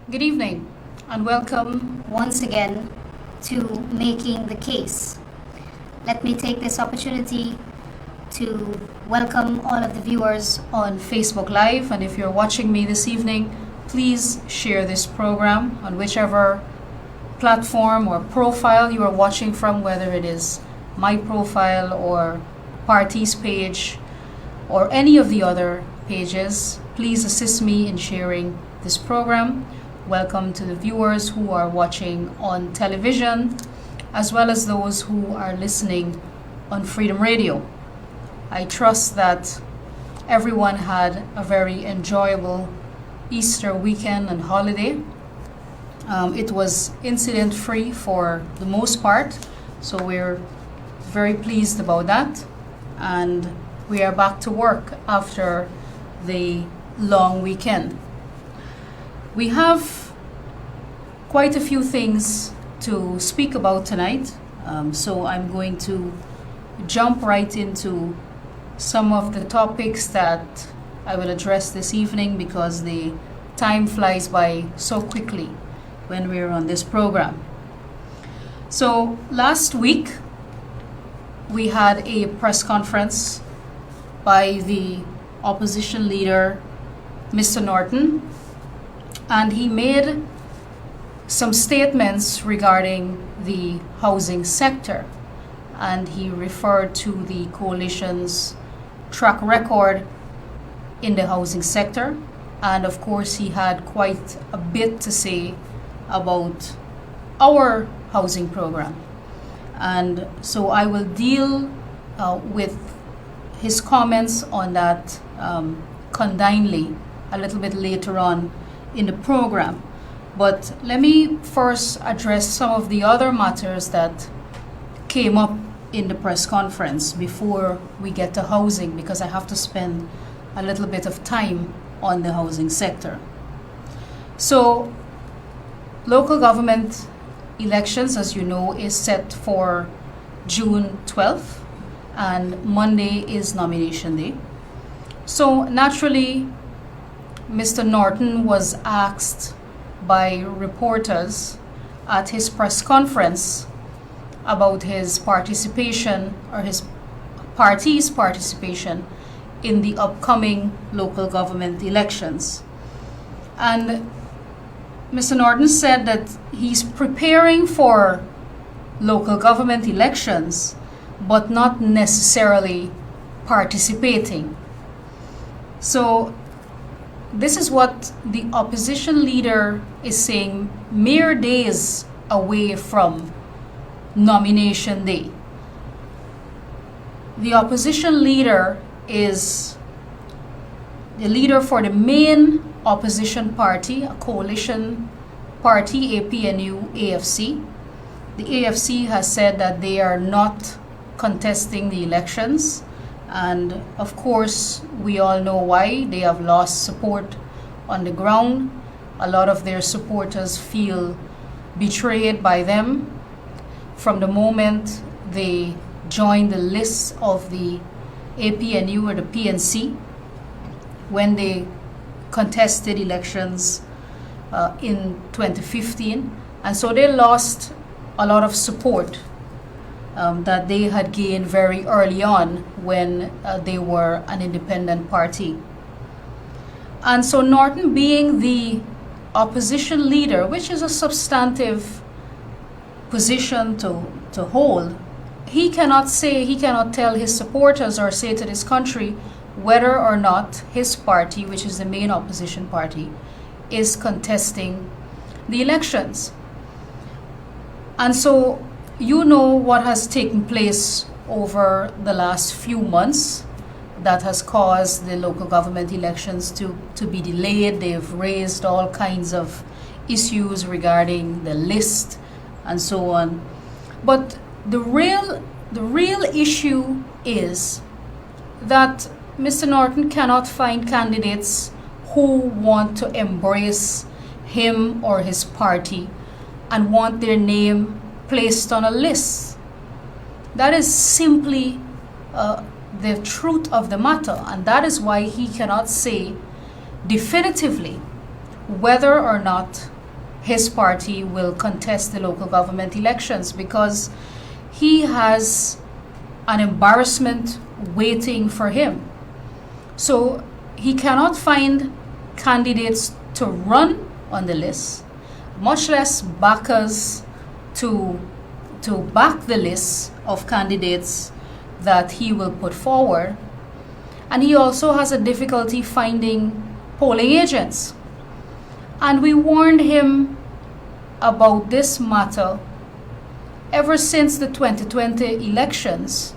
Good evening and welcome once again to Making the Case. Let me take this opportunity to welcome all of the viewers on Facebook Live, and if you're watching me this evening, please share this program on whichever platform or profile you are watching from, whether it is my profile or party's page or any of the other pages. Please assist me in sharing this program. Welcome to the viewers who are watching on television, as well as those who are listening on Freedom Radio. I trust that everyone had a very enjoyable Easter weekend and holiday. It was incident-free for the most part, so we're very pleased about that. And we are back to work after the long weekend. We have quite a few things to speak about tonight, so I'm going to jump right into some of the topics that I will address this evening because the time flies by so quickly when we're on this program. So last week we had a press conference by the opposition leader, Mr. Norton, and he made some statements regarding the housing sector, and he referred to the coalition's track record in the housing sector, and of course he had quite a bit to say about our housing program. And so I will deal with his comments on that condignly a little bit later on in the program. But let me first address some of the other matters that came up in the press conference before we get to housing, because I have to spend a little bit of time on the housing sector. So local government elections, as you know, is set for June 12th, and Monday is nomination day. So naturally, Mr. Norton was asked by reporters at his press conference about his participation, or his party's participation, in the upcoming local government elections. And Mr. Norton said that he's preparing for local government elections, but not necessarily participating. So this is what the opposition leader is saying mere days away from nomination day. The opposition leader is the leader for the main opposition party, a coalition party, APNU AFC. The AFC has said that they are not contesting the elections, and of course we all know why. They have lost support on the ground. A lot of their supporters feel betrayed by them from the moment they joined the list of the APNU or the PNC when they contested elections in 2015, and so they lost a lot of support that they had gained very early on when they were an independent party. And so Norton, being the opposition leader, which is a substantive position to hold, he cannot tell his supporters or say to this country whether or not his party, which is the main opposition party, is contesting the elections. And so you know what has taken place over the last few months that has caused the local government elections to be delayed. They've raised all kinds of issues regarding the list and so on. But the real issue is that Mr. Norton cannot find candidates who want to embrace him or his party and want their name placed on a list. That is simply the truth of the matter, and that is why he cannot say definitively whether or not his party will contest the local government elections, because he has an embarrassment waiting for him. So he cannot find candidates to run on the list, much less backers to back the list of candidates that he will put forward. And he also has a difficulty finding polling agents. And we warned him about this matter ever since the 2020 elections,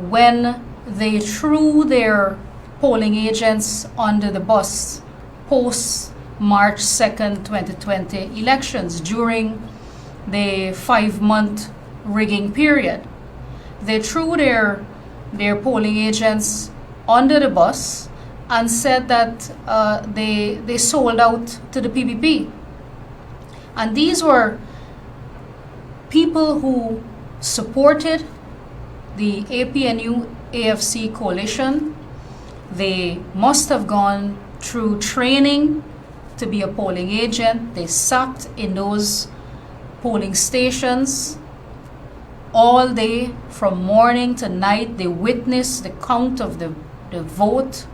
when they threw their polling agents under the bus post March 2nd, 2020 elections, during the 5-month rigging period. They threw their polling agents under the bus and said that they sold out to the PPP. And these were people who supported the APNU AFC coalition. They must have gone through training to be a polling agent. They sat in those polling stations all day, from morning to night. They witnessed the count of the vote.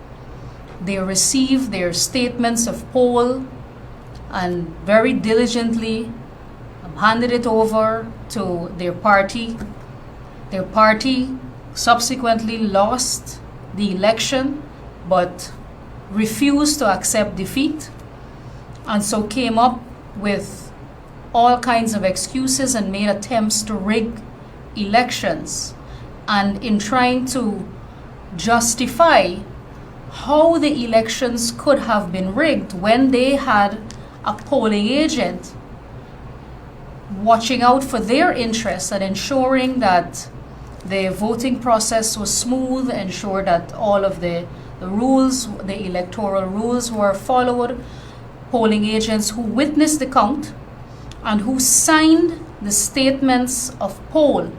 They received their statements of poll and very diligently handed it over to their party. Their party subsequently lost the election, but refused to accept defeat, and so came up with all kinds of excuses and made attempts to rig elections. And in trying to justify how the elections could have been rigged when they had a polling agent watching out for their interests and ensuring that the voting process was smooth, ensure that all of the rules, the electoral rules, were followed. Polling agents who witnessed the count and who signed the statements of poll,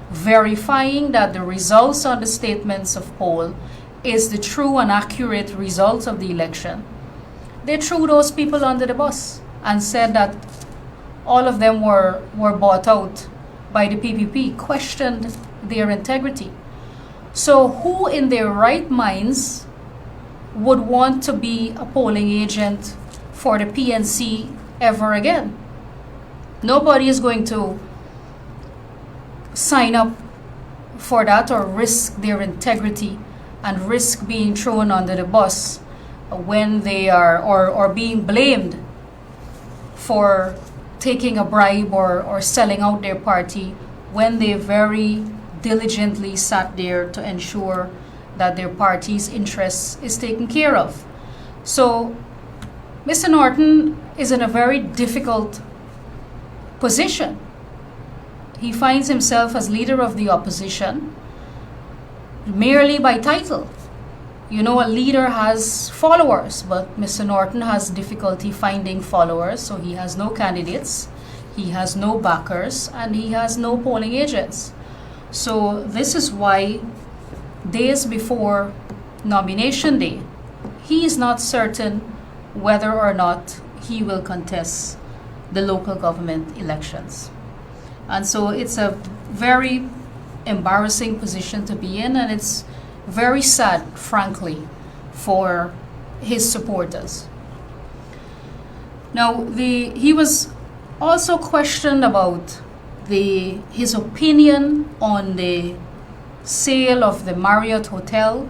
verifying that the results on the statements of poll is the true and accurate result of the election. They threw those people under the bus and said that all of them were bought out by the PPP, questioned their integrity. So who in their right minds would want to be a polling agent for the PNC ever again? Nobody is going to sign up for that or risk their integrity and risk being thrown under the bus when they are, or being blamed for taking a bribe or selling out their party, when they very diligently sat there to ensure that their party's interests is taken care of. So Mr. Norton is in a very difficult position. He finds himself as leader of the opposition merely by title. You know, a leader has followers, but Mr. Norton has difficulty finding followers, so he has no candidates, he has no backers, and he has no polling agents. So this is why days before nomination day, he is not certain whether or not he will contest the local government elections. And so it's a very embarrassing position to be in, and it's very sad, frankly, for his supporters. Now, he was also questioned about his opinion on the sale of the Marriott Hotel.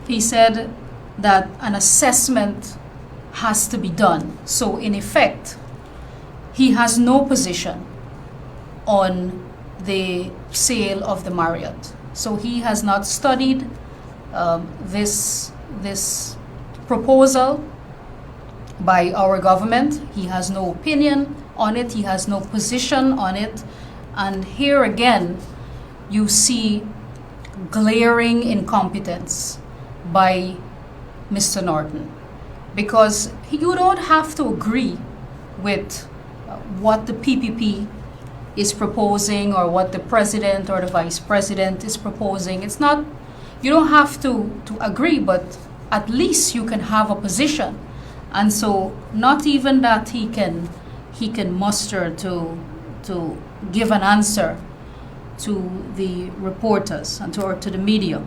He said that an assessment has to be done. So in effect, he has no position on the sale of the Marriott. So he has not studied this proposal by our government. He has no opinion on it. He has no position on it. And here again, you see glaring incompetence by Mr. Norton, because you don't have to agree with what the PPP is proposing or what the president or the vice president is proposing. It's not, you don't have to agree, but at least you can have a position. And so not even that he can he can muster to give an answer to the reporters and to the media.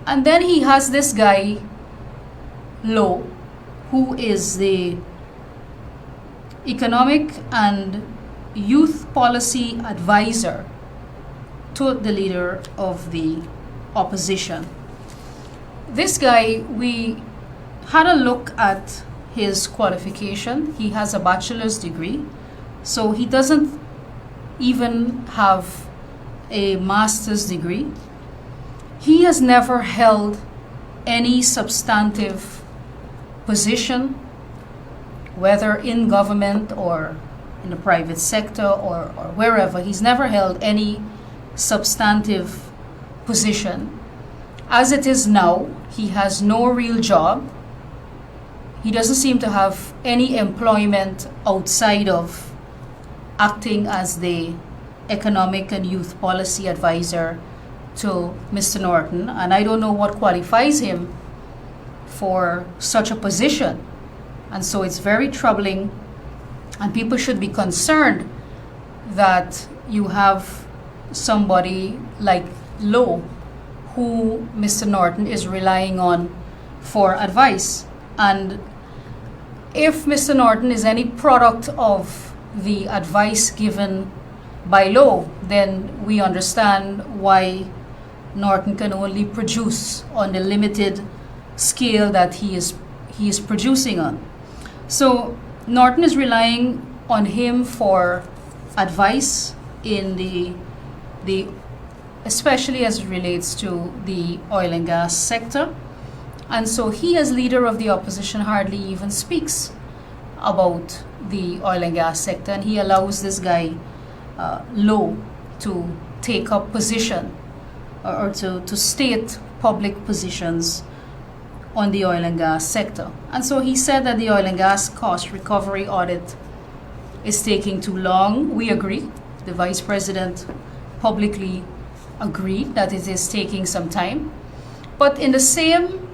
And then he has this guy, Lowe, who is the economic and youth policy advisor to the leader of the opposition. This guy, we had a look at his qualification. He has a bachelor's degree, so he doesn't even have a master's degree. He has never held any substantive position, whether in government or in the private sector or wherever. He's never held any substantive position. As it is now, he has no real job. He doesn't seem to have any employment outside of acting as the economic and youth policy advisor to Mr. Norton, and I don't know what qualifies him for such a position. And so it's very troubling, and people should be concerned that you have somebody like Lowe, who Mr. Norton is relying on for advice. And if Mr. Norton is any product of the advice given by Lowe, then we understand why Norton can only produce on the limited scale that he is producing on. So Norton is relying on him for advice in the especially as it relates to the oil and gas sector. And so he, as leader of the opposition, hardly even speaks about the oil and gas sector, and he allows this guy, Lowe, to take up position or to state public positions on the oil and gas sector. And so he said that the oil and gas cost recovery audit is taking too long. We agree. The vice president publicly agreed that it is taking some time. But in the same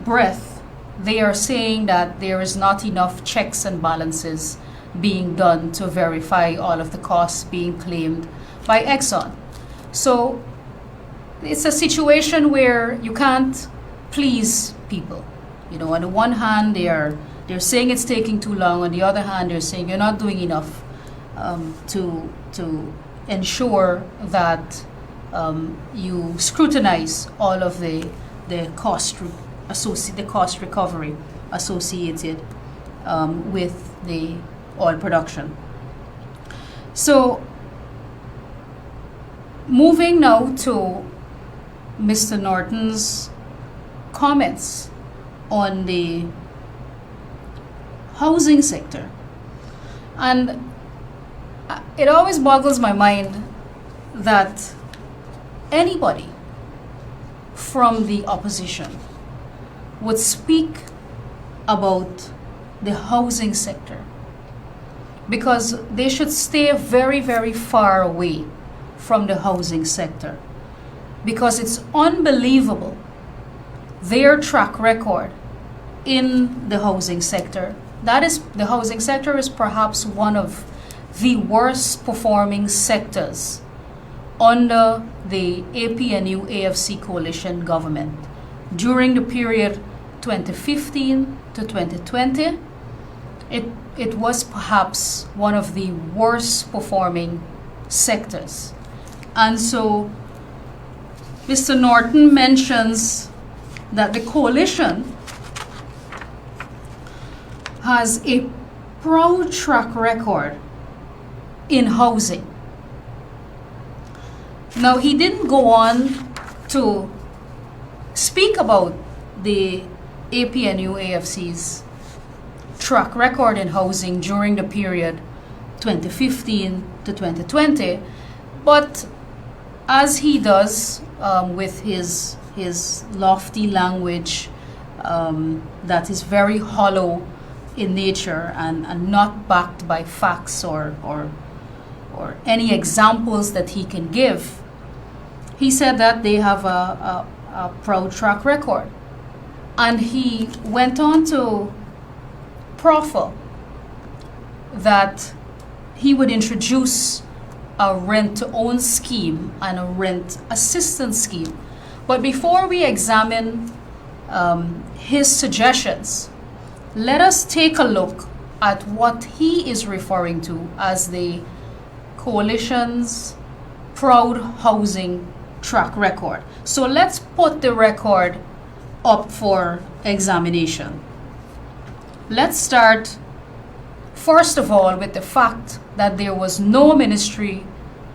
breath, they are saying that there is not enough checks and balances being done to verify all of the costs being claimed by Exxon. So it's a situation where you can't please people. You know, on the one hand, they're saying it's taking too long. On the other hand, they're saying you're not doing enough to ensure that you scrutinize all of the cost recovery associated with the oil production. So moving now to Mr. Norton's comments on the housing sector. And it always boggles my mind that anybody from the opposition would speak about the housing sector, because they should stay very, very far away from the housing sector, because it's unbelievable their track record in the housing sector. The housing sector is perhaps one of the worst performing sectors under the APNU AFC coalition government. During the period 2015 to 2020, it was perhaps one of the worst performing sectors. And so Mr. Norton mentions that the coalition has a proud track record in housing. Now, he didn't go on to speak about the APNU AFC's track record in housing during the period 2015 to 2020, but as he does with his lofty language that is very hollow in nature and not backed by facts or any examples that he can give, he said that they have a proud track record. And he went on to proffer that he would introduce a rent-to-own scheme and a rent assistance scheme. But before we examine his suggestions, let us take a look at what he is referring to as the coalition's proud housing track record. So let's put the record up for examination. Let's start, first of all, with the fact that there was no Ministry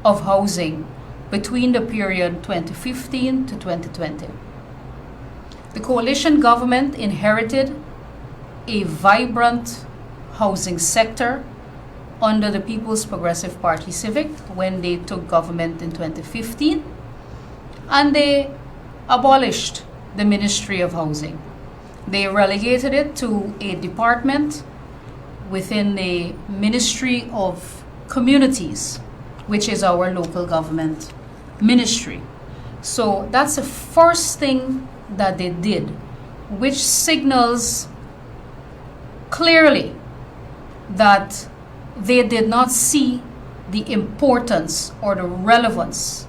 of Housing between the period 2015 to 2020. The coalition government inherited a vibrant housing sector under the People's Progressive Party Civic when they took government in 2015, and they abolished the Ministry of Housing. They relegated it to a department within the Ministry of Communities, which is our local government ministry. So that's the first thing that they did, which signals clearly that they did not see the importance or the relevance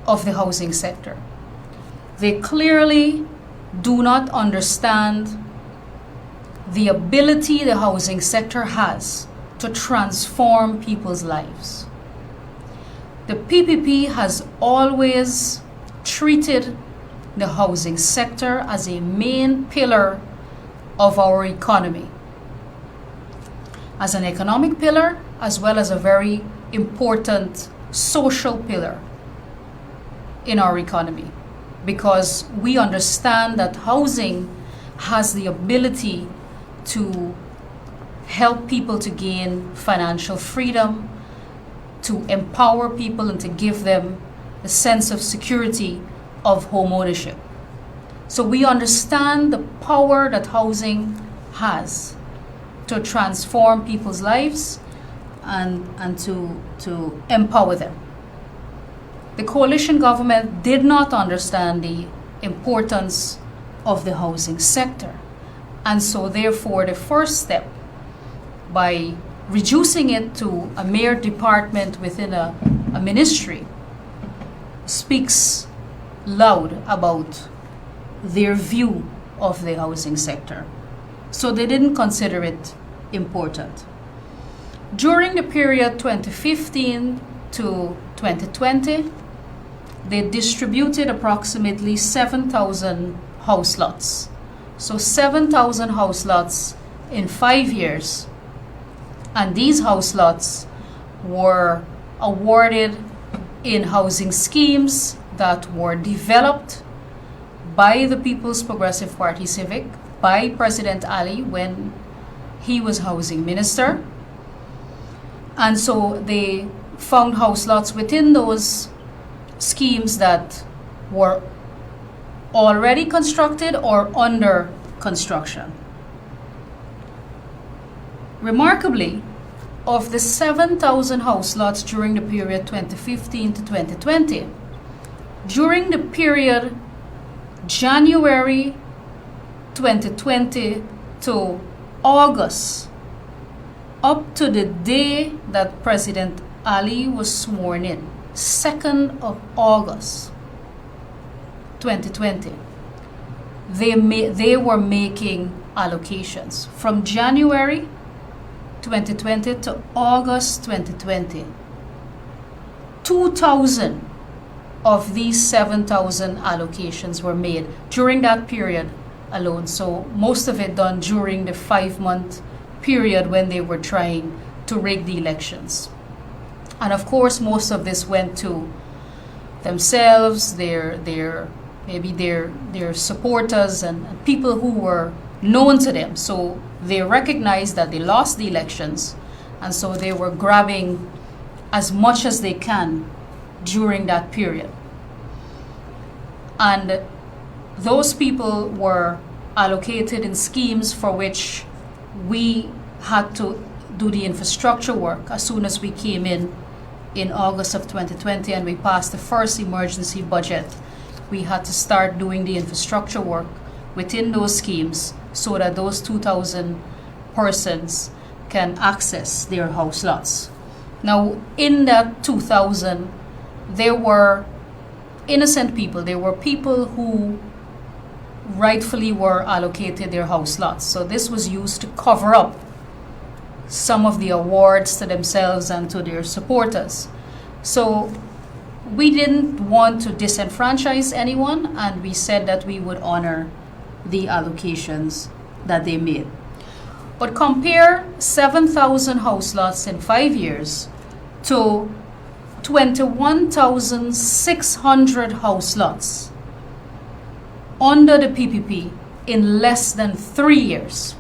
of the housing sector. They clearly do not understand the ability the housing sector has to transform people's lives. The PPP has always treated the housing sector as a main pillar of our economy, as an economic pillar as well as a very important social pillar in our economy, because we understand that housing has the ability to help people to gain financial freedom, to empower people and to give them a sense of security of home ownership. So we understand the power that housing has to transform people's lives and to empower them. The coalition government did not understand the importance of the housing sector. And so therefore the first step, by reducing it to a mere department within a ministry, speaks loud about their view of the housing sector. So they didn't consider it important. During the period 2015 to 2020, they distributed approximately 7,000 house lots. So 7,000 house lots in 5 years. And these house lots were awarded in housing schemes that were developed by the People's Progressive Party Civic, by President Ali when he was housing minister. And so they found house lots within those schemes that were already constructed or under construction. Remarkably, of the 7,000 house lots during the period 2015 to 2020, during the period January 2020 to August, up to the day that President Ali was sworn in, 2nd of August 2020, they were making allocations. From January 2020 to August 2020, 2,000 of these 7,000 allocations were made during that period alone. So most of it done during the 5-month period when they were trying to rig the elections. And of course, most of this went to themselves, maybe their supporters and people who were known to them. So they recognized that they lost the elections, and so they were grabbing as much as they can during that period. And those people were allocated in schemes for which we had to do the infrastructure work as soon as we came in August of 2020 and we passed the first emergency budget. We had to start doing the infrastructure work within those schemes so that those 2,000 persons can access their house lots. Now, in that 2000, there were innocent people. There were people who rightfully were allocated their house lots. So this was used to cover up some of the awards to themselves and to their supporters. So we didn't want to disenfranchise anyone, and we said that we would honor the allocations that they made. But compare 7,000 house lots in 5 years to 21,600 house lots under the PPP in less than 3 years.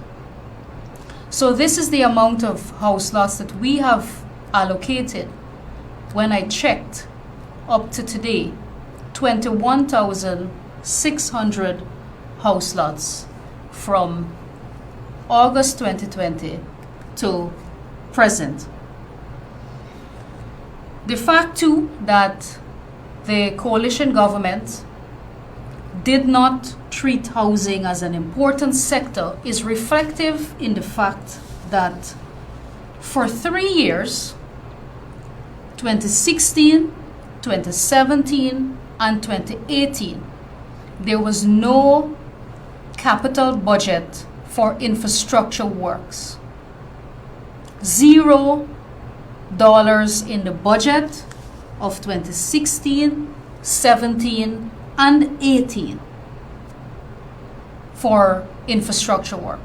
So this is the amount of house lots that we have allocated. When I checked up to today, 21,600 house lots from August 2020 to present. The fact too that the coalition government did not treat housing as an important sector is reflective in the fact that for 3 years, 2016, 2017, and 2018, there was no capital budget for infrastructure works. $0 in the budget of 2016, 17, and 18 for infrastructure work.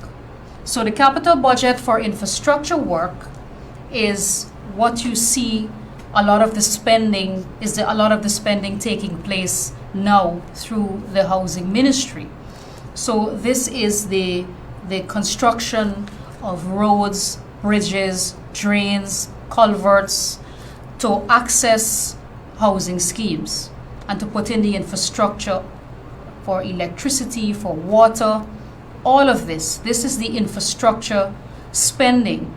So the capital budget for infrastructure work is what you see a lot of the spending taking place now through the housing ministry. So this is the construction of roads, bridges, drains, culverts to access housing schemes and to put in the infrastructure for electricity, for water, all of this. This is the infrastructure spending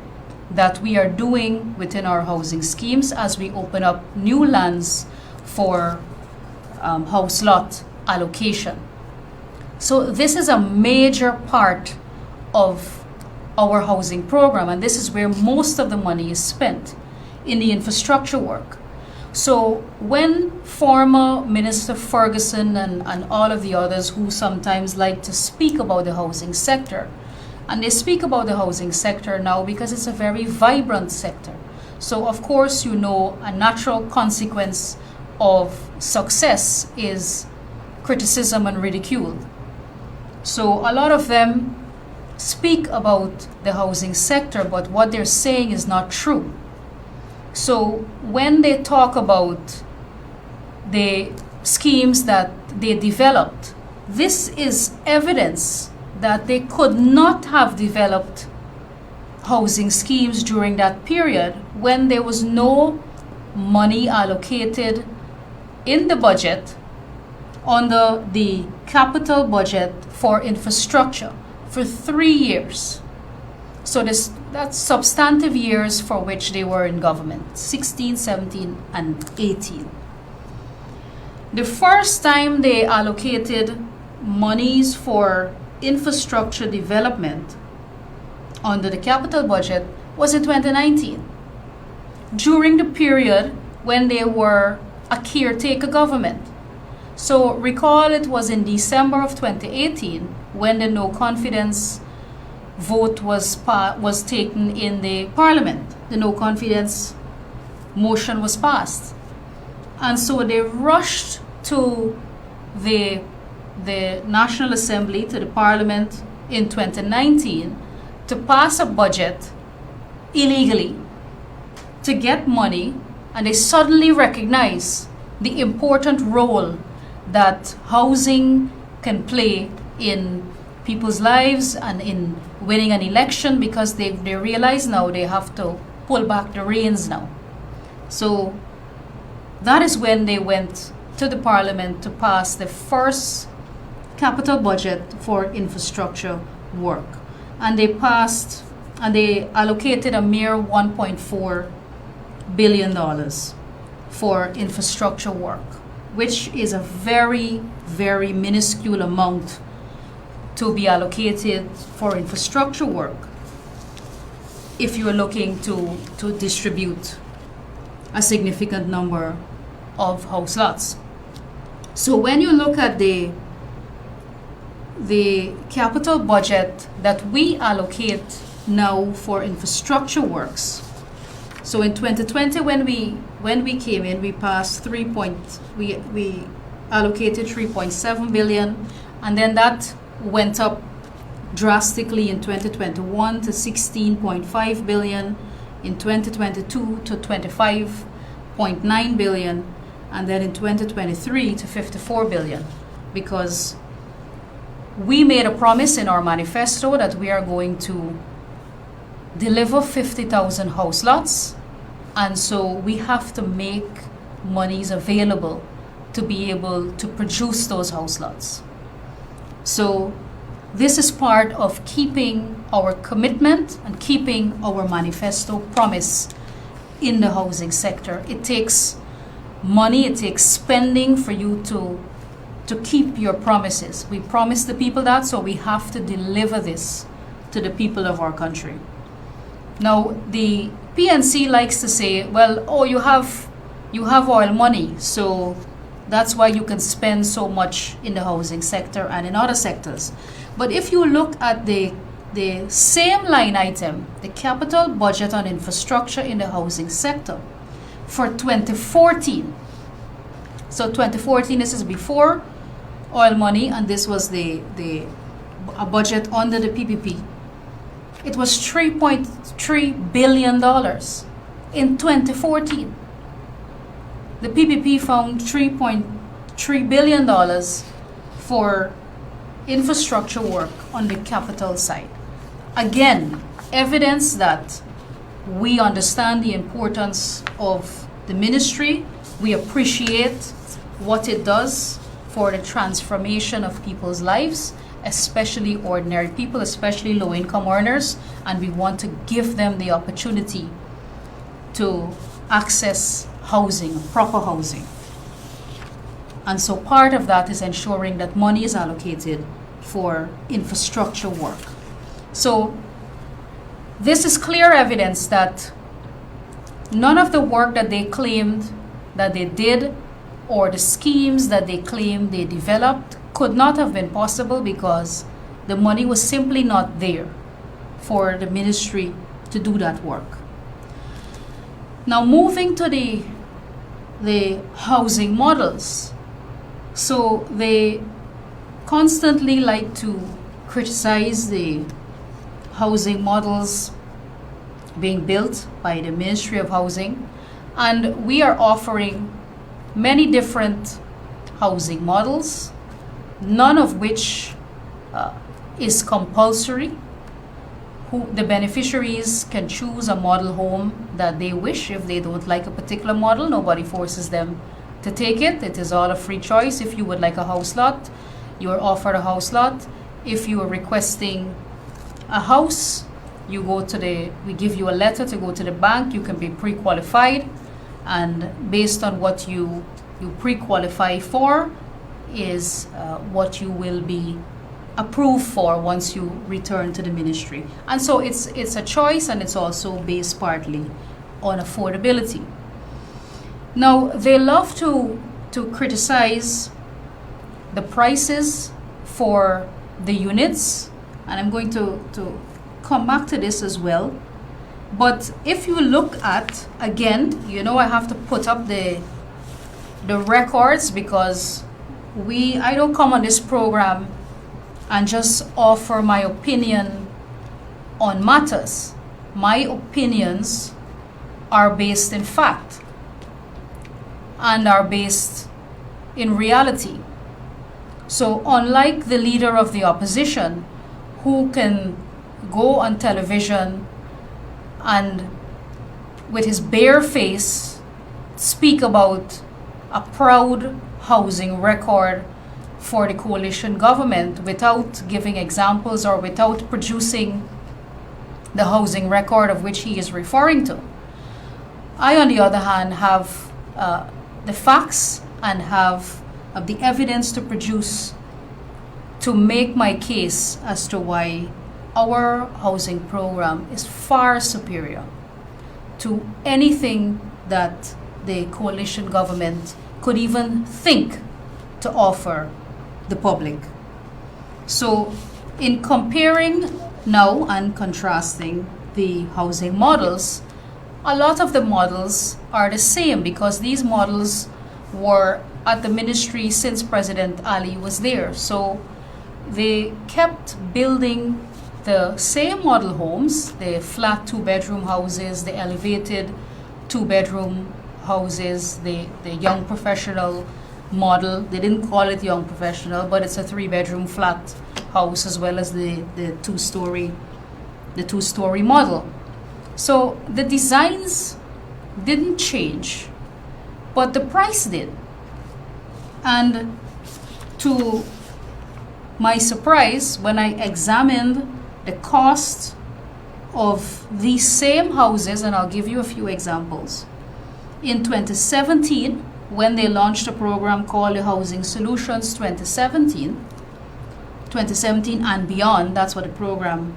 that we are doing within our housing schemes as we open up new lands for house lot allocation. So this is a major part of our housing program, and this is where most of the money is spent in the infrastructure work. So when former Minister Ferguson and all of the others who sometimes like to speak about the housing sector, and they speak about the housing sector now because it's a very vibrant sector. So of course, you know, a natural consequence of success is criticism and ridicule. So a lot of them speak about the housing sector, but what they're saying is not true. So when they talk about the schemes that they developed, this is evidence that they could not have developed housing schemes during that period when there was no money allocated in the budget under the capital budget for infrastructure for 3 years. So that's substantive years for which they were in government, 16, 17, and 18. The first time they allocated monies for infrastructure development under the capital budget was in 2019, during the period when they were a caretaker government. So recall it was in December of 2018 when the no confidence vote was taken in the parliament. The no confidence motion was passed. And so they rushed to the National Assembly, to the Parliament in 2019 to pass a budget illegally to get money, and they suddenly recognize the important role that housing can play in people's lives and in winning an election, because they realize now they have to pull back the reins now. So that is when they went to the Parliament to pass the first capital budget for infrastructure work. And they passed, and they allocated a mere $1.4 billion for infrastructure work, which is a very, very minuscule amount to be allocated for infrastructure work. if you're looking to distribute a significant number of house lots. So when you look at the capital budget that we allocate now for infrastructure works. So in 2020, when we came in, we passed we allocated 3.7 billion, and then that went up drastically in 2021 to 16.5 billion, in 2022 to 25.9 billion, and then in 2023 to 54 billion, because we made a promise in our manifesto that we are going to deliver 50,000 house lots, and so we have to make monies available to be able to produce those house lots. So this is part of keeping our commitment and keeping our manifesto promise in the housing sector. It takes money, it takes spending for you to keep your promises. We promised the people that, so we have to deliver this to the people of our country. Now, the PNC likes to say, well, oh, you have oil money, so that's why you can spend so much in the housing sector and in other sectors. But if you look at the same line item, the capital budget on infrastructure in the housing sector for 2014, so 2014, this is before oil money, and this was a budget under the PPP. It was $3.3 billion in 2014. The PPP found $3.3 billion for infrastructure work on the capital side. Again, evidence that we understand the importance of the ministry. We appreciate what it does for the transformation of people's lives, especially ordinary people, especially low-income earners, and we want to give them the opportunity to access housing, proper housing. And so part of that is ensuring that money is allocated for infrastructure work. So this is clear evidence that none of the work that they claimed that they did or the schemes that they claimed they developed could not have been possible because the money was simply not there for the ministry to do that work. Now moving to the housing models. So they constantly like to criticize the housing models being built by the Ministry of Housing, and we are offering many different housing models, none of which is compulsory. The beneficiaries can choose a model home that they wish. If they don't like a particular model, nobody forces them to take it. It is all a free choice. If you would like a house lot, you are offered a house lot. If you are requesting a house, we give you a letter to go to the bank. You can be pre-qualified, and based on what you pre-qualify for is what you will be approved for once you return to the ministry. And so it's a choice, and it's also based partly on affordability. Now, they love to criticize the prices for the units, and I'm going to come back to this as well. But if you look at, again, I have to put up the records because I don't come on this program and just offer my opinion on matters. My opinions are based in fact and are based in reality. So unlike the leader of the opposition, who can go on television and with his bare face speak about a proud housing record for the coalition government without giving examples or without producing the housing record of which he is referring to, I, on the other hand, have the facts and have the evidence to produce to make my case as to why our housing program is far superior to anything that the coalition government could even think to offer the public. So, in comparing now and contrasting the housing models, a lot of the models are the same because these models were at the ministry since President Ali was there. So they kept building the same model homes, the flat 2-bedroom houses, the elevated 2-bedroom houses, the young professional model. They didn't call it young professional, but it's a 3-bedroom flat house as well as the two-story model. So the designs didn't change, but the price did. And to my surprise, when I examined the cost of these same houses, and I'll give you a few examples. In 2017, when they launched a program called the Housing Solutions 2017 and beyond, that's what the program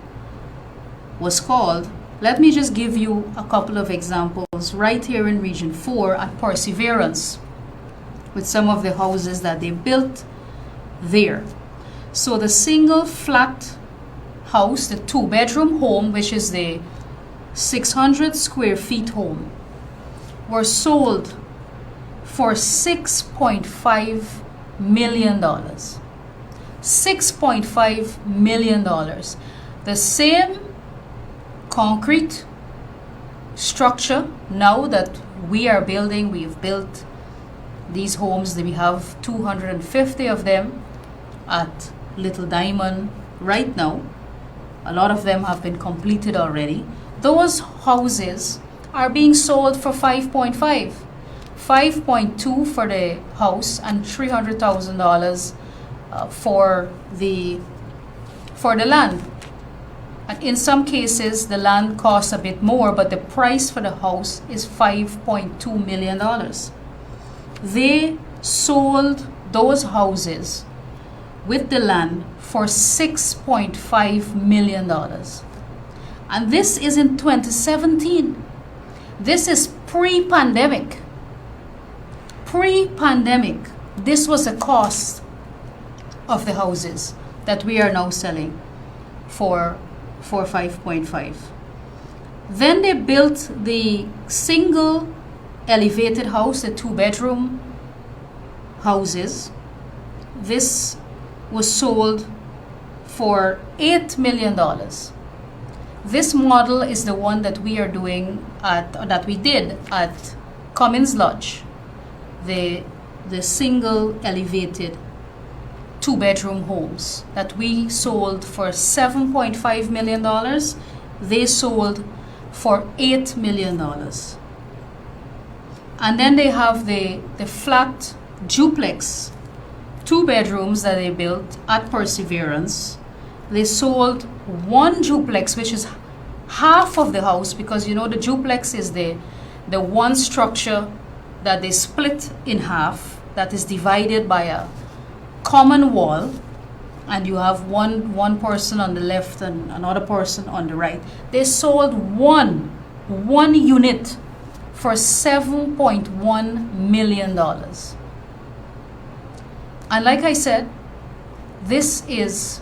was called. Let me just give you a couple of examples right here in Region 4 at Perseverance with some of the houses that they built there. So the single flat house, the 2-bedroom home, which is the 600 square feet home, were sold for $6.5 million. $6.5 million. The same concrete structure now that we are building, we've built these homes, we have 250 of them at Little Diamond right now. A lot of them have been completed already. Those houses are being sold for 5.5, 5.2 for the house and $300,000 for the land. And in some cases, the land costs a bit more, but the price for the house is $5.2 million. They sold those houses with the land for $6.5 million. And this is in 2017. This is pre-pandemic. Pre-pandemic, this was the cost of the houses that we are now selling for 5.5. Then they built the single elevated house, the 2-bedroom houses. This was sold for $8 million. This model is the one that we are doing that we did at Cummins Lodge, the single elevated 2-bedroom homes that we sold for $7.5 million. They sold for $8 million. And then they have the flat duplex 2 bedrooms that they built at Perseverance. They sold one duplex, which is half of the house, because you know the duplex is the one structure that they split in half, that is divided by a common wall, and you have one person on the left and another person on the right. They sold one unit for $7.1 million. And like I said, this is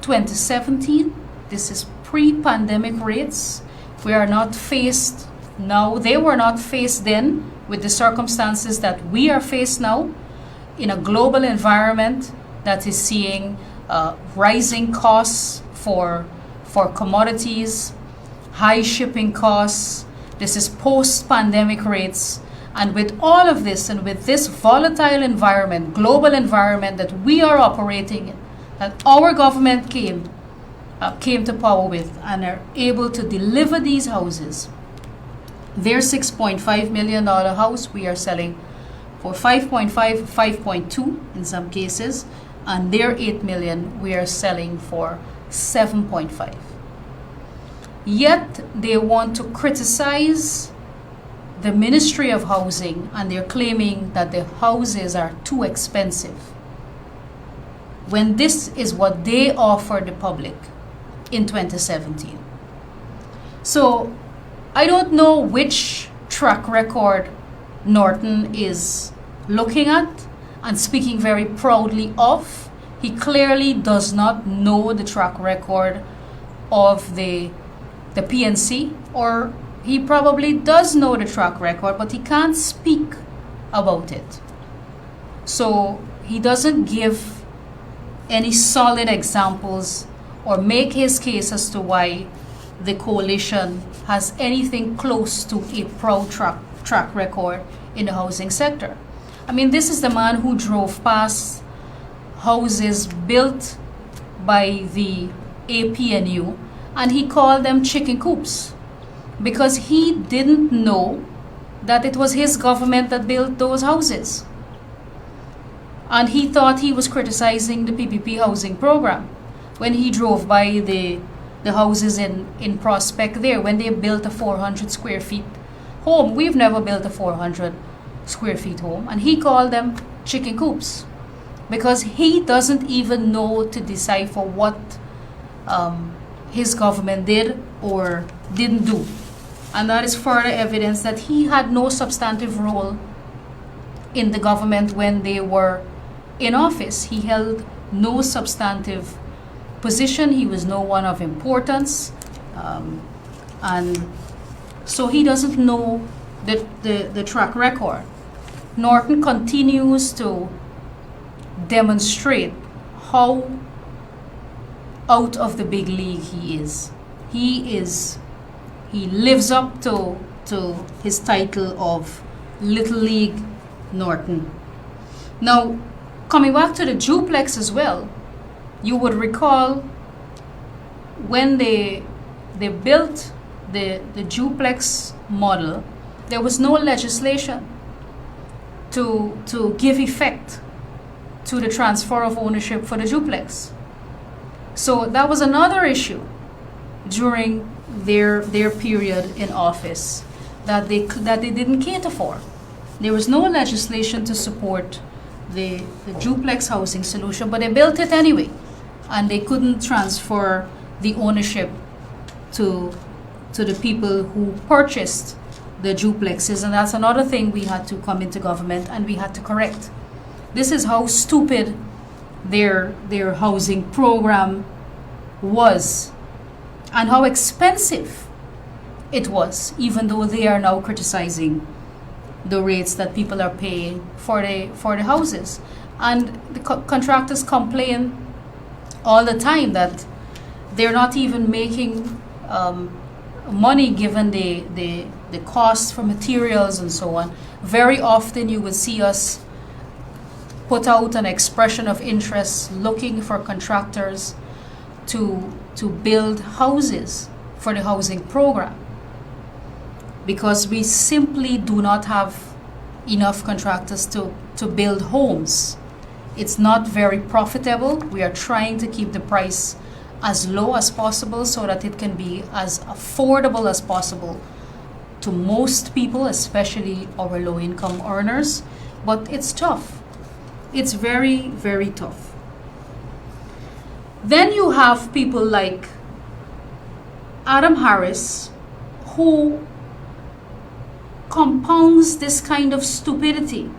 2017. This is pre-pandemic rates. We are not faced now. They were not faced then with the circumstances that we are faced now in a global environment that is seeing rising costs for commodities, high shipping costs. This is post-pandemic rates. And with all of this and with this volatile environment, global environment that we are operating in, that our government came to power with and are able to deliver these houses, their $6.5 million house we are selling for 5.5, 5.2 in some cases, and their 8 million we are selling for 7.5. Yet they want to criticize the Ministry of Housing, and they're claiming that the houses are too expensive, when this is what they offer the public in 2017. So I don't know which track record Norton is looking at and speaking very proudly of. He clearly does not know the track record of the PNC, or he probably does know the track record, but he can't speak about it. So he doesn't give any solid examples or make his case as to why the coalition has anything close to a proud track record in the housing sector. I mean, this is the man who drove past houses built by the APNU and he called them chicken coops because he didn't know that it was his government that built those houses. And he thought he was criticizing the PPP housing program when he drove by the houses in Prospect there, when they built a 400 square feet home. We've never built a 400 square feet home. And he called them chicken coops because he doesn't even know to decipher what his government did or didn't do. And that is further evidence that he had no substantive role in the government when they were in office. He held no substantive position. He was no one of importance. And so he doesn't know the track record. Norton continues to demonstrate how out of the big league he is. He lives up to his title of Little League Norton. Now, coming back to the duplex as well, you would recall when they built the duplex model, there was no legislation to give effect to the transfer of ownership for the duplex. So that was another issue during their period in office that they didn't cater for. There was no legislation to support the duplex housing solution, but they built it anyway, and they couldn't transfer the ownership to the people who purchased the duplexes, and that's another thing we had to come into government and we had to correct. This is how stupid their housing program was and how expensive it was, even though they are now criticizing the rates that people are paying for the houses. And the contractors complain all the time that they're not even making money given the cost for materials and so on. Very often you will see us put out an expression of interest looking for contractors to build houses for the housing program, because we simply do not have enough contractors to build homes. It's not very profitable. We are trying to keep the price as low as possible so that it can be as affordable as possible to most people, especially our low-income earners. But it's tough. It's very, very tough. Then you have people like Adam Harris, who compounds this kind of stupidity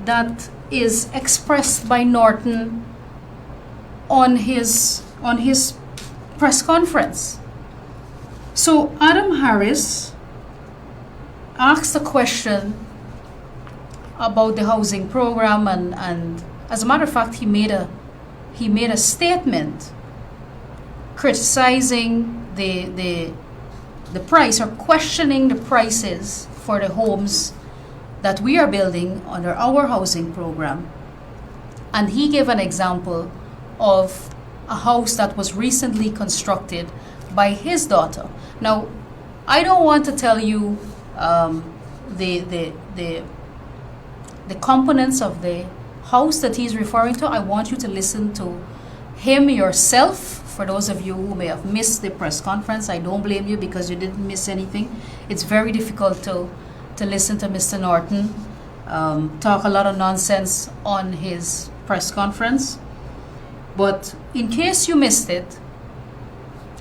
that is expressed by Norton on his press conference. So Adam Harris asked a question about the housing program, and as a matter of fact, he made a statement criticizing the price, or questioning the prices for the homes that we are building under our housing program. And he gave an example of a house that was recently constructed by his daughter. Now, I don't want to tell you the components of the house that he's referring to. I want you to listen to him yourself. For those of you who may have missed the press conference, I don't blame you because you didn't miss anything. It's very difficult to listen to Mr. Norton talk a lot of nonsense on his press conference. But in case you missed it,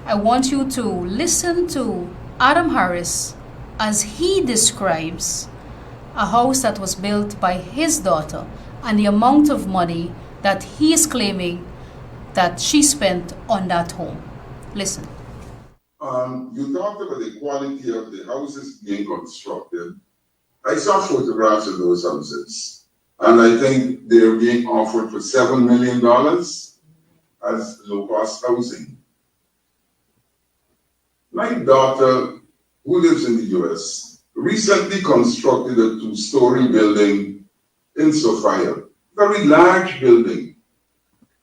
I want you to listen to Adam Harris as he describes a house that was built by his daughter and the amount of money that he is claiming that she spent on that home. Listen. You talked about the quality of the houses being constructed. I saw photographs of those houses, and I think they're being offered for $7 million as low-cost housing. My daughter, who lives in the US, recently constructed a 2-story building in Sophia, very large building.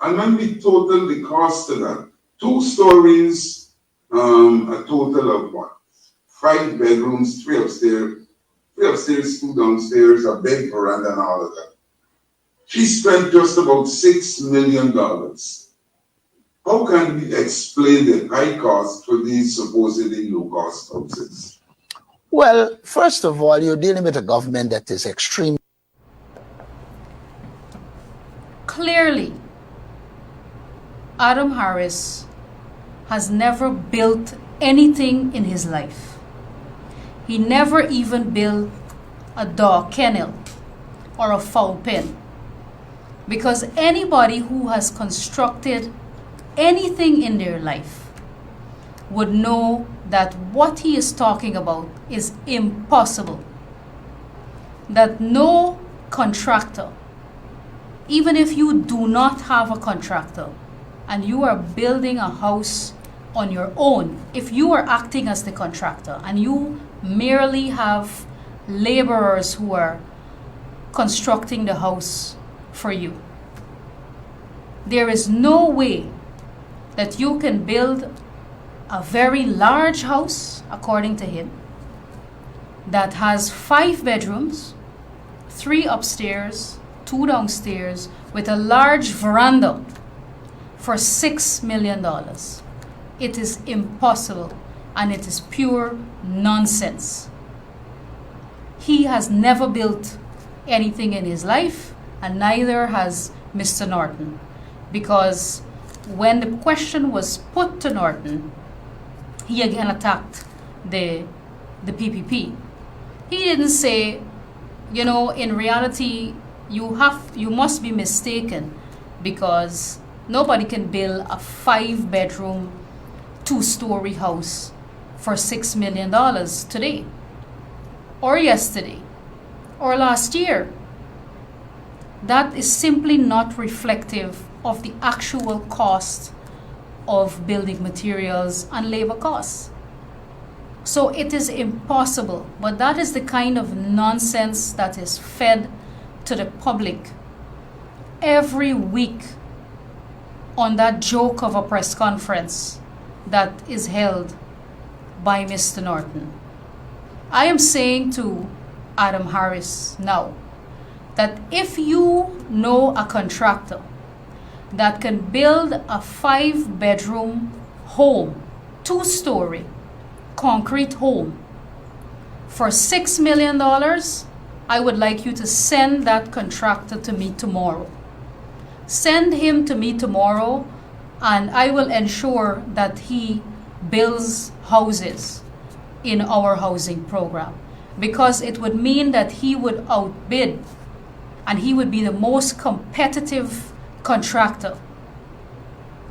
And when we total the cost of that, 2 stories, a total of what? 5 bedrooms, 3 upstairs, 2 downstairs, a big veranda and all of that. She spent just about $6 million. How can we explain the high cost for these supposedly low-cost houses? Well, first of all, you're dealing with a government that is extremely... Clearly, Adam Harris has never built anything in his life. He never even built a dog kennel or a fowl pen. Because anybody who has constructed anything in their life would know that what he is talking about is impossible. That no contractor, even if you do not have a contractor and you are building a house on your own, if you are acting as the contractor and you merely have laborers who are constructing the house for you, there is no way that you can build a very large house, according to him, that has 5 bedrooms, 3 upstairs, 2 downstairs, with a large veranda for $6 million. It is impossible, and it is pure nonsense. He has never built anything in his life, and neither has Mr. Norton, because when the question was put to Norton, he again attacked the PPP. He didn't say, you know, in reality, you must be mistaken, because nobody can build a 5-bedroom, 2-story house for $6 million today, or yesterday, or last year. That is simply not reflective of the actual cost of building materials and labor costs. So it is impossible, but that is the kind of nonsense that is fed to the public every week on that joke of a press conference that is held by Mr. Norton. I am saying to Adam Harris now that if you know a contractor that can build a 5-bedroom home, 2-story concrete home for $6 million, I would like you to send that contractor to me tomorrow. Send him to me tomorrow, and I will ensure that he builds houses in our housing program, because it would mean that he would outbid and he would be the most competitive contractor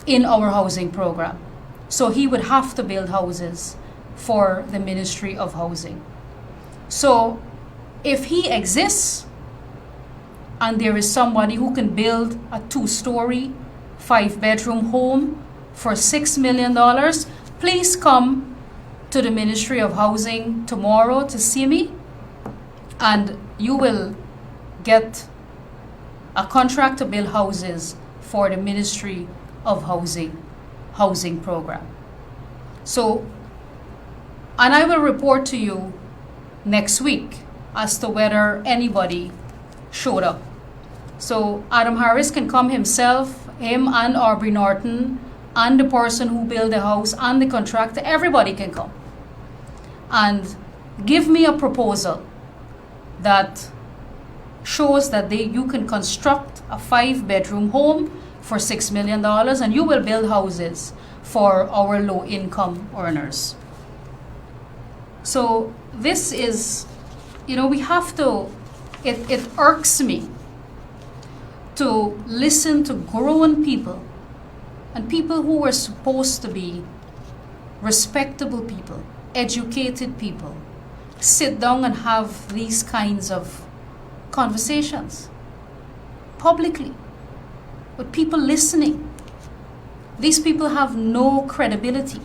in our housing program. So he would have to build houses for the Ministry of Housing. So if he exists and there is somebody who can build a 2-story, 5-bedroom home for $6 million, please come to the Ministry of Housing tomorrow to see me, and you will get a contract to build houses for the Ministry of Housing program. So, and I will report to you next week as to whether anybody showed up. So Adam Harris can come himself, him and Aubrey Norton, and the person who built the house and the contractor, everybody can come and give me a proposal that shows that you can construct a 5-bedroom home for $6 million, and you will build houses for our low income earners. So this is, we have to, it irks me to listen to grown people and people who were supposed to be respectable people, educated people, sit down and have these kinds of conversations publicly with people listening. These people have no credibility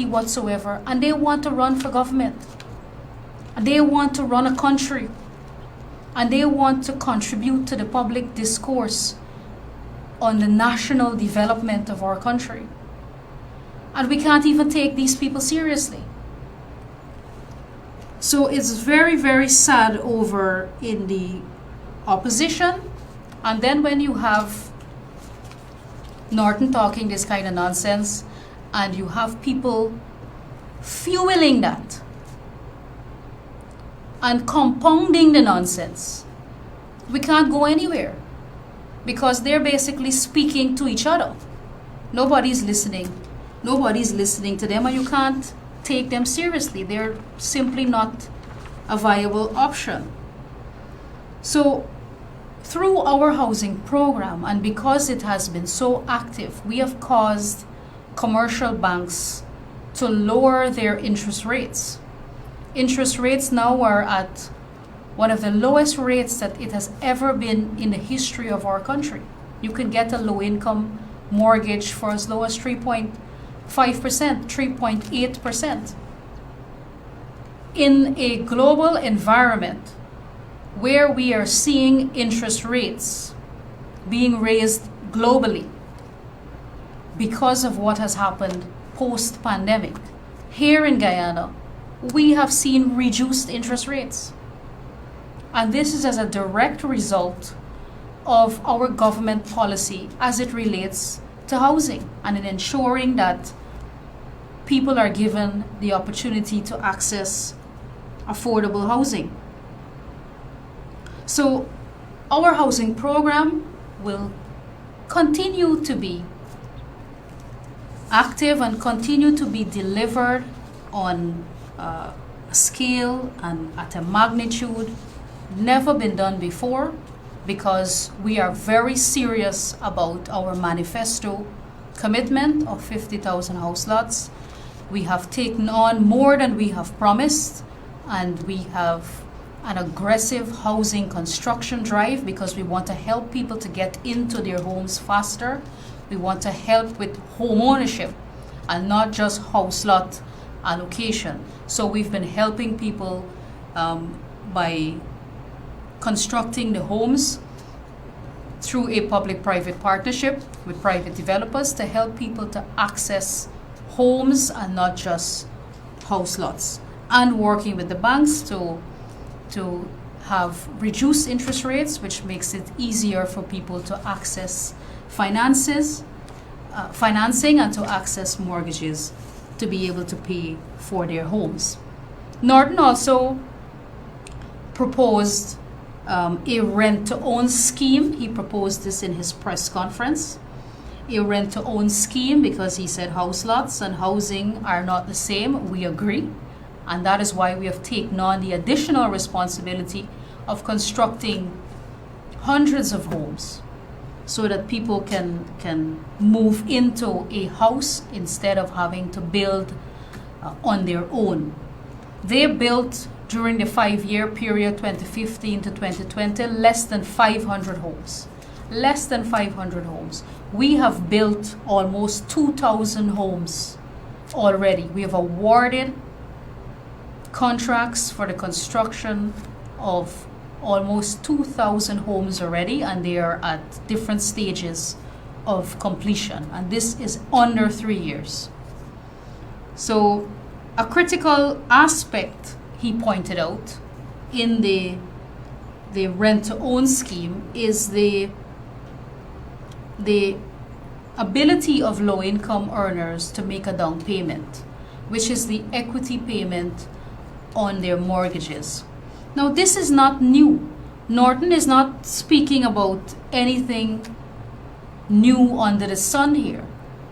whatsoever, and they want to run for government, and they want to run a country, and they want to contribute to the public discourse on the national development of our country. And we can't even take these people seriously. So it's very, very sad over in the opposition. And then when you have Norton talking this kind of nonsense, and you have people fueling that and compounding the nonsense, we can't go anywhere because they're basically speaking to each other. Nobody's listening to them, and you can't take them seriously. They're simply not a viable option. So through our housing program, and because it has been so active, we have caused commercial banks to lower their interest rates. Interest rates now are at one of the lowest rates that it has ever been in the history of our country. You can get a low-income mortgage for as low as 3.5%, 3.8%. In a global environment where we are seeing interest rates being raised globally because of what has happened post-pandemic, here in Guyana, we have seen reduced interest rates. And this is as a direct result of our government policy as it relates to housing and in ensuring that people are given the opportunity to access affordable housing. So our housing program will continue to be active and continue to be delivered on a scale and at a magnitude never been done before, because we are very serious about our manifesto commitment of 50,000 house lots. We have taken on more than we have promised, and we have an aggressive housing construction drive because we want to help people to get into their homes faster. We want to help with home ownership and not just house lot allocation. So we've been helping people by constructing the homes through a public-private partnership with private developers to help people to access homes and not just house lots, and working with the banks to have reduced interest rates, which makes it easier for people to access financing and to access mortgages to be able to pay for their homes. Norton also proposed a rent-to-own scheme. He proposed this in his press conference. A rent-to-own scheme, because he said house lots and housing are not the same. We agree. And that is why we have taken on the additional responsibility of constructing hundreds of homes so that people can move into a house instead of having to build on their own. They built during the 5-year period 2015 to 2020 less than 500 homes. Less than 500 homes. We have built almost 2,000 homes already. We have awarded contracts for the construction of almost 2,000 homes already, and they are at different stages of completion, and this is under 3 years. So a critical aspect, he pointed out, in the rent-to-own scheme is the ability of low-income earners to make a down payment, which is the equity payment on their mortgages. Now, this is not new. Norton is not speaking about anything new under the sun here.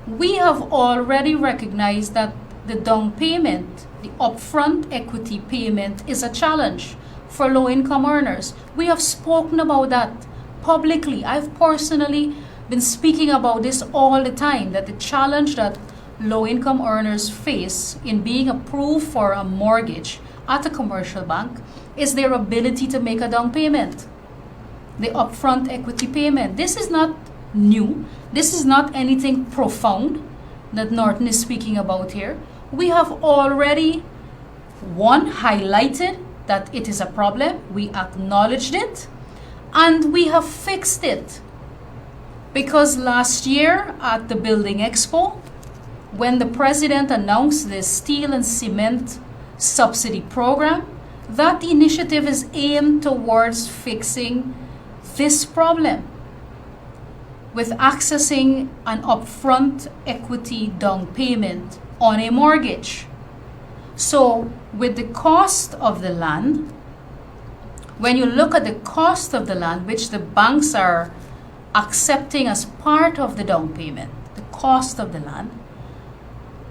We have already recognized that the down payment, the upfront equity payment, is a challenge for low-income earners. We have spoken about that publicly. I've personally been speaking about this all the time, that the challenge that low-income earners face in being approved for a mortgage at a commercial bank is their ability to make a down payment, the upfront equity payment. This is not new. This is not anything profound that Norton is speaking about here. We have already, one, highlighted that it is a problem. We acknowledged it, and we have fixed it. Because last year at the Building Expo, when the president announced the steel and cement subsidy program, that initiative is aimed towards fixing this problem with accessing an upfront equity down payment on a mortgage. So with the cost of the land, when you look at the cost of the land, which the banks are accepting as part of the down payment, the cost of the land,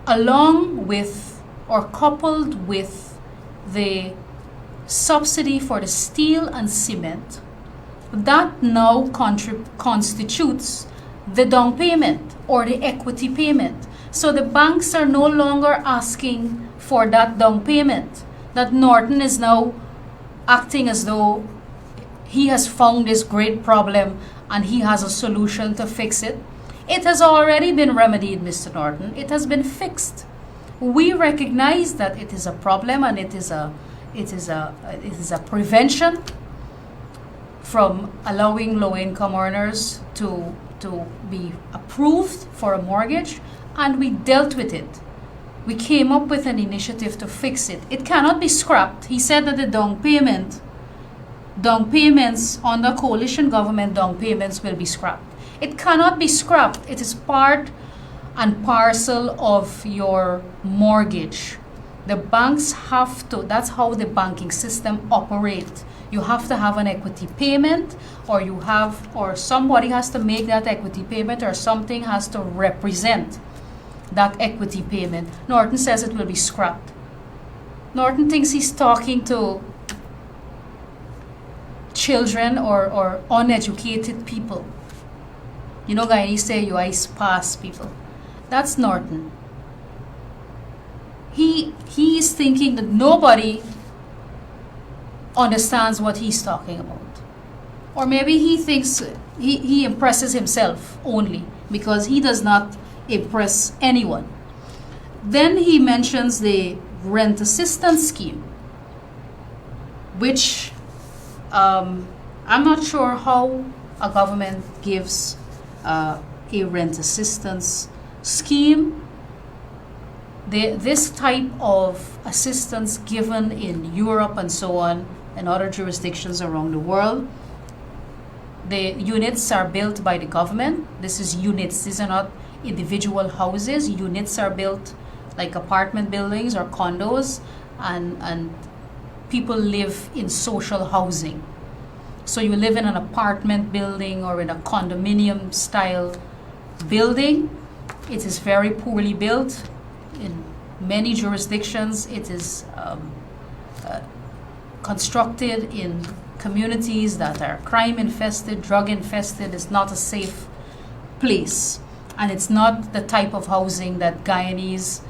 along with or coupled with the subsidy for the steel and cement, that now constitutes the down payment or the equity payment. So the banks are no longer asking for that down payment. That Norton is now acting as though he has found this great problem and he has a solution to fix it. It has already been remedied, Mr. Norton. It has been fixed. We recognize that it is a problem, and it is a prevention from allowing low-income earners to be approved for a mortgage, and we dealt with it. We came up with an initiative to fix it. It cannot be scrapped. He said that the down payments under coalition government down payments will be scrapped. It cannot be scrapped. It is part and parcel of your mortgage. The banks have to, that's how the banking system operates. You have to have an equity payment, or somebody has to make that equity payment, or something has to represent that equity payment. Norton says it will be scrapped. Norton thinks he's talking to children or uneducated people. You know, Guyanese say you ice pass people. That's Norton. He is thinking that nobody understands what he's talking about. Or maybe he thinks he impresses himself only, because he does not impress anyone. Then he mentions the rent assistance scheme, which I'm not sure how a government gives a rent assistance scheme. This type of assistance given in Europe and so on, and other jurisdictions around the world, the units are built by the government. This is units. These are not individual houses. Units are built like apartment buildings or condos, and people live in social housing. So you live in an apartment building or in a condominium style building. It is very poorly built. In many jurisdictions, it is constructed in communities that are crime infested, drug infested. It's not a safe place, and it's not the type of housing that Guyanese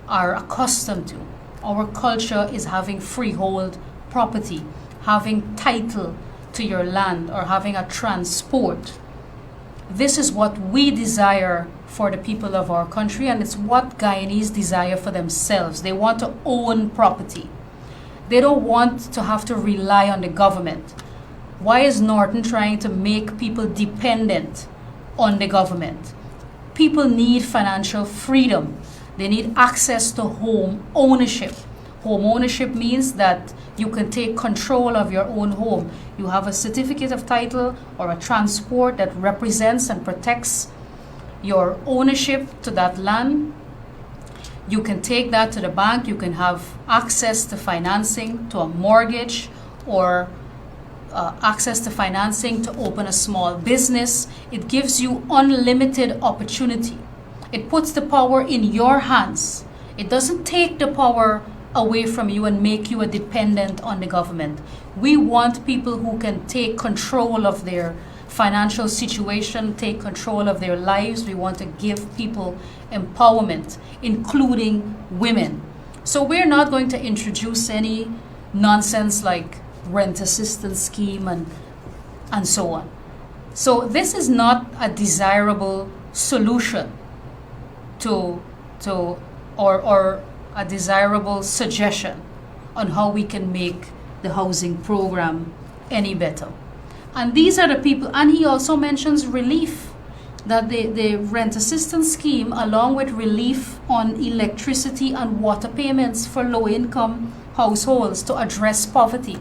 are accustomed to. Our culture is having freehold property, having title to your land, or having a transport. This is what we desire for the people of our country, and it's what Guyanese desire for themselves. They want to own property. They don't want to have to rely on the government. Why is Norton trying to make people dependent on the government? People need financial freedom. They need access to home ownership. Home ownership means that you can take control of your own home. You have a certificate of title or a transport that represents and protects your ownership to that land. You can take that to the bank. You can have access to financing, to a mortgage, or access to financing to open a small business. It gives you unlimited opportunity. It puts the power in your hands. It doesn't take the power away from you and make you a dependent on the government. We want people who can take control of their financial situation, take control of their lives. We want to give people empowerment, including women. So we're not going to introduce any nonsense like rent assistance scheme and so on. So this is not a desirable solution or a desirable suggestion on how we can make the housing program any better. And these are the people, and he also mentions relief, that the rent assistance scheme, along with relief on electricity and water payments for low-income households to address poverty.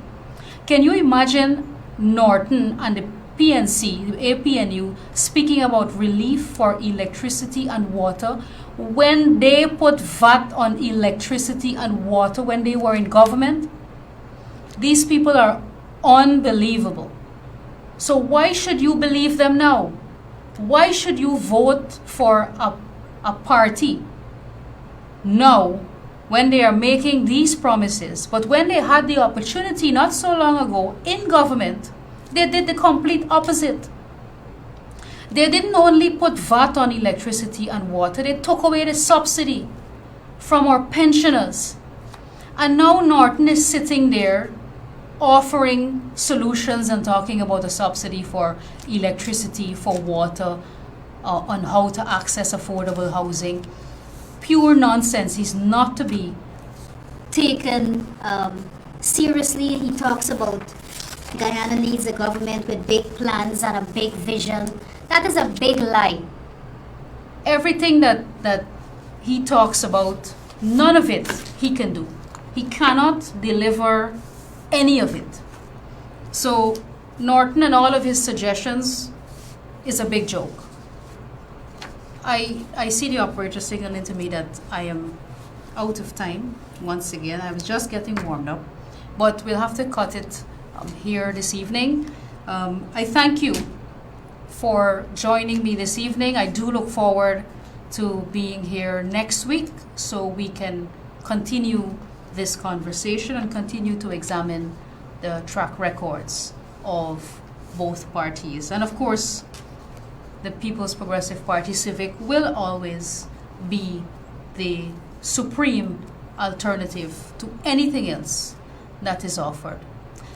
Can you imagine Norton and the PNC, the APNU, speaking about relief for electricity and water when they put VAT on electricity and water when they were in government? These people are unbelievable. So why should you believe them now? Why should you vote for a party now when they are making these promises? But when they had the opportunity not so long ago in government, they did the complete opposite. They didn't only put VAT on electricity and water, they took away the subsidy from our pensioners. And now Norton is sitting there offering solutions and talking about a subsidy for electricity, for water, on how to access affordable housing. Pure nonsense. He's not to be taken seriously. He talks about Guyana needs a government with big plans and a big vision. That is a big lie. Everything that he talks about, none of it he can do. He cannot deliver any of it. So Norton and all of his suggestions is a big joke. I see the operator signaling to me that I am out of time once again. I was just getting warmed up, but we'll have to cut it here this evening. I thank you for joining me this evening. I do look forward to being here next week so we can continue this conversation and continue to examine the track records of both parties. And of course, the People's Progressive Party Civic will always be the supreme alternative to anything else that is offered.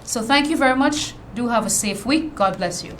So thank you very much. Do have a safe week. God bless you.